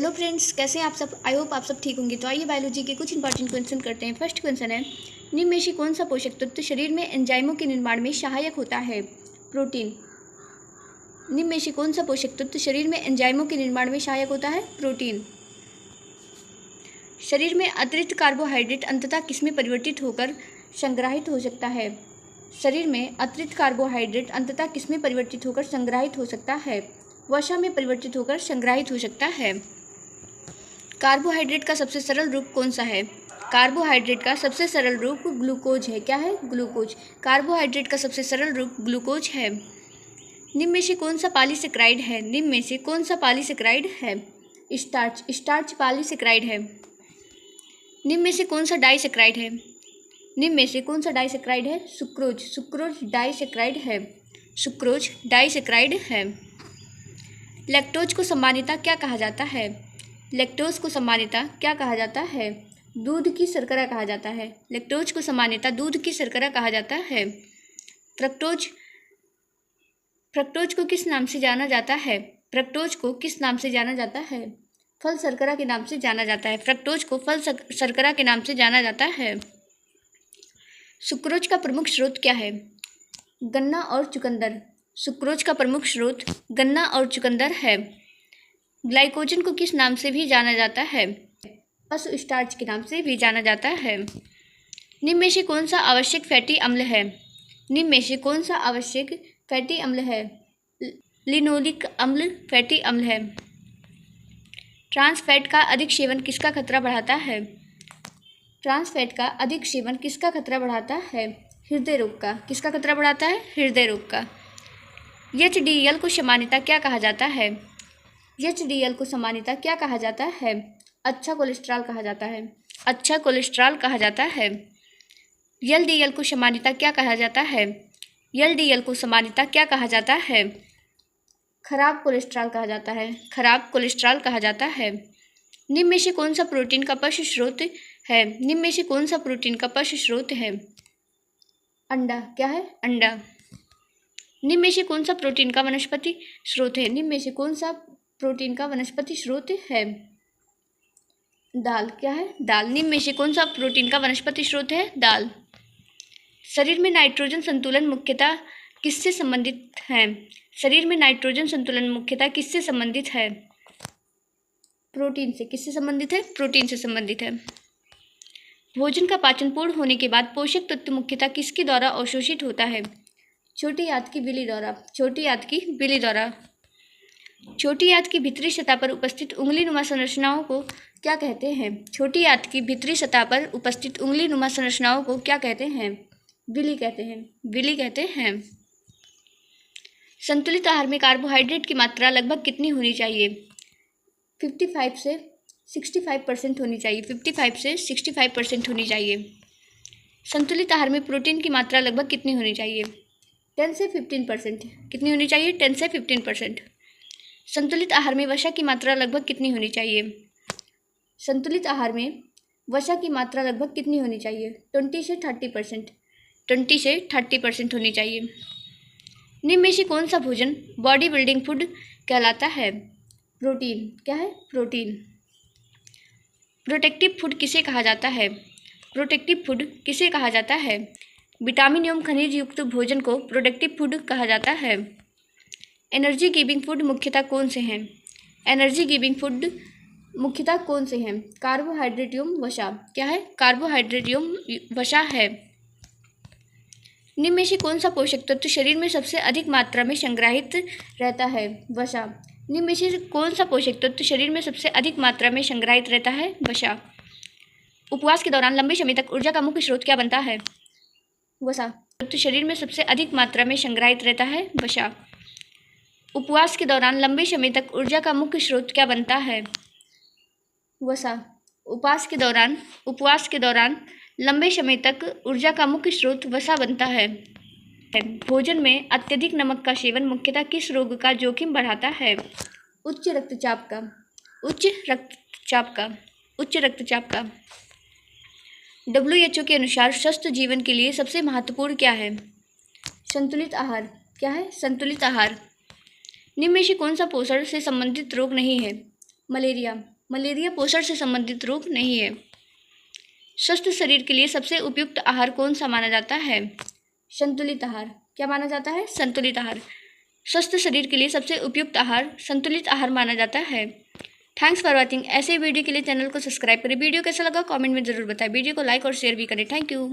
Hello friends, कैसे हैं आप सब। आई होप आप सब ठीक होंगे। तो आइए बायोलॉजी के कुछ इंपॉर्टेंट क्वेश्चन करते हैं। फर्स्ट क्वेश्चन है, निम्न में से कौन सा पोषक तत्व शरीर में एंजाइमों के निर्माण में सहायक होता है। प्रोटीन। निम्न में से कौन सा पोषक तत्व शरीर में एंजाइमों के निर्माण में सहायक होता है। प्रोटीन। शरीर में अतिरिक्त कार्बोहाइड्रेट अंततः किसमें परिवर्तित होकर संग्रहित हो सकता है। शरीर में अतिरिक्त कार्बोहाइड्रेट अंततः किसमें परिवर्तित होकर संग्रहित हो सकता है। वसा में परिवर्तित होकर संग्रहित हो सकता है। कार्बोहाइड्रेट का सबसे सरल रूप कौन सा है। कार्बोहाइड्रेट का सबसे सरल रूप ग्लूकोज है। क्या है। ग्लूकोज। कार्बोहाइड्रेट का सबसे सरल रूप ग्लूकोज है। निम्न में से कौन सा पॉलीसेकेराइड है। निम्न में से कौन सा पॉलीसेकेराइड है। स्टार्च। स्टार्च पॉलीसेकेराइड है। निम्न में से कौन सा डाइसेकेराइड है। निम्न में से कौन सा डाइसेकेराइड है। सुक्रोज। सुक्रोज डाइसेकेराइड है। सुक्रोज डाइसेकेराइड है। लैक्टोज को सामान्यतः क्या कहा जाता है। लैक्टोज को सामान्यतः क्या कहा जाता है। दूध की शर्करा कहा जाता है। लैक्टोज को सामान्यतः दूध की शर्करा कहा जाता है। फ्रक्टोज। फ्रक्टोज को किस नाम से जाना जाता है। फ्रक्टोज को किस नाम से जाना जाता है। फल शर्करा के नाम से जाना जाता है। फ्रक्टोज को फल शर्करा के नाम से जाना जाता है। सुक्रोज का प्रमुख स्रोत क्या है। गन्ना और चुकंदर। सुक्रोज का प्रमुख स्रोत गन्ना और चुकंदर है। ग्लाइकोजन को किस नाम से भी जाना जाता है। पशु स्टार्च के नाम से भी जाना जाता है। निम्न में से कौन सा आवश्यक फैटी अम्ल है। निम्न में से कौन सा आवश्यक फैटी अम्ल है। लिनोलिक अम्ल फैटी अम्ल है। ट्रांस फैट का अधिक सेवन किसका खतरा बढ़ाता है। ट्रांस फैट का अधिक सेवन किसका खतरा बढ़ाता है। हृदय रोग का। किसका खतरा बढ़ाता है। हृदय रोग का। एचडीएल को सामान्यतः क्या कहा जाता है। एचडीएल को सामान्यतः क्या कहा जाता है। अच्छा कोलेस्ट्रॉल कहा जाता है। अच्छा कोलेस्ट्रॉल कहा जाता है। एलडीएल को सामान्यतः क्या कहा जाता है। एलडीएल को सामान्यतः क्या कहा जाता है। खराब कोलेस्ट्रॉल कहा जाता है। खराब कोलेस्ट्रॉल कहा जाता है। निम्न में से कौन सा प्रोटीन का पशु स्रोत है। निम्न में से कौन सा प्रोटीन का पशु स्रोत है। अंडा। क्या है। अंडा। निम्न में से कौन सा प्रोटीन का वनस्पति स्रोत है। निम्न में से कौन सा प्रोटीन का वनस्पति स्रोत है। दाल। क्या है। दाल। निम्न में से कौन सा प्रोटीन का वनस्पति स्रोत है। दाल। शरीर में नाइट्रोजन संतुलन मुख्यतः किससे संबंधित है। शरीर में नाइट्रोजन संतुलन मुख्यतः किससे संबंधित है। प्रोटीन से। किससे संबंधित है। प्रोटीन से संबंधित है। भोजन का पाचन पूर्ण होने के बाद पोषक तत्व मुख्यतः किसके द्वारा अवशोषित होता है। छोटी आंत की बिली द्वारा। छोटी आंत की बिली द्वारा। छोटी आंत की भीतरी सतह पर उपस्थित उंगलीनुमा संरचनाओं को क्या कहते हैं। छोटी आंत की भीतरी सतह पर उपस्थित उंगलीनुमा संरचनाओं को क्या कहते हैं। विली कहते हैं। विली कहते हैं। संतुलित आहार में कार्बोहाइड्रेट की मात्रा लगभग कितनी होनी चाहिए। 55 से 65% होनी चाहिए। 55 से 65% होनी चाहिए। संतुलित आहार में प्रोटीन की मात्रा लगभग कितनी होनी चाहिए। 10 से 15%। कितनी होनी चाहिए। 10 से 15%। संतुलित आहार में वसा की मात्रा लगभग कितनी होनी चाहिए। संतुलित आहार में वसा की मात्रा लगभग कितनी होनी चाहिए। 20 से 30%। 20 से 30% होनी चाहिए। निम्न में से कौन सा भोजन बॉडी बिल्डिंग फूड कहलाता है। प्रोटीन। क्या है। प्रोटीन। प्रोटेक्टिव फूड किसे कहा जाता है। प्रोटेक्टिव फूड किसे कहा जाता है। विटामिन एवं खनिज युक्त भोजन को प्रोटेक्टिव फूड कहा जाता है। एनर्जी गिविंग फूड मुख्यतः कौन से हैं। एनर्जी गिविंग फूड मुख्यतः कौन से हैं। कार्बोहाइड्रेट एवं वसा। क्या है। कार्बोहाइड्रेट एवं वसा है। निम्न में से कौन सा पोषक तत्व शरीर में सबसे अधिक मात्रा में संग्रहित रहता है। वसा। निम्न में से कौन सा पोषक तत्व शरीर में सबसे अधिक मात्रा में संग्रहित रहता है। वसा। उपवास के दौरान लंबे समय तक ऊर्जा का मुख्य स्रोत क्या बनता है। वसा। तत्व शरीर में सबसे अधिक मात्रा में संग्रहित रहता है। वसा। उपवास के दौरान लंबे समय तक ऊर्जा का मुख्य स्रोत क्या बनता है। वसा। उपवास के दौरान लंबे समय तक ऊर्जा का मुख्य स्रोत वसा बनता है। भोजन में अत्यधिक नमक का सेवन मुख्यतः किस रोग का जोखिम बढ़ाता है। उच्च रक्तचाप का। उच्च रक्तचाप का। उच्च रक्तचाप का। WHO के अनुसार स्वस्थ जीवन के लिए सबसे महत्वपूर्ण क्या है। संतुलित आहार। क्या है। संतुलित आहार। निम्न में से कौन सा पोषण से संबंधित रोग नहीं है। मलेरिया। मलेरिया पोषण से संबंधित रोग नहीं है। स्वस्थ शरीर के लिए सबसे उपयुक्त आहार कौन सा माना जाता है? संतुलित आहार। क्या माना जाता है? संतुलित आहार। स्वस्थ शरीर के लिए सबसे उपयुक्त आहार संतुलित आहार माना जाता है। Thanks for watching. ऐसे वीडियो के लिए चैनल को सब्सक्राइब करें। वीडियो कैसा लगा कमेंट में ज़रूर बताएं। वीडियो को लाइक और शेयर भी करें। Thank you.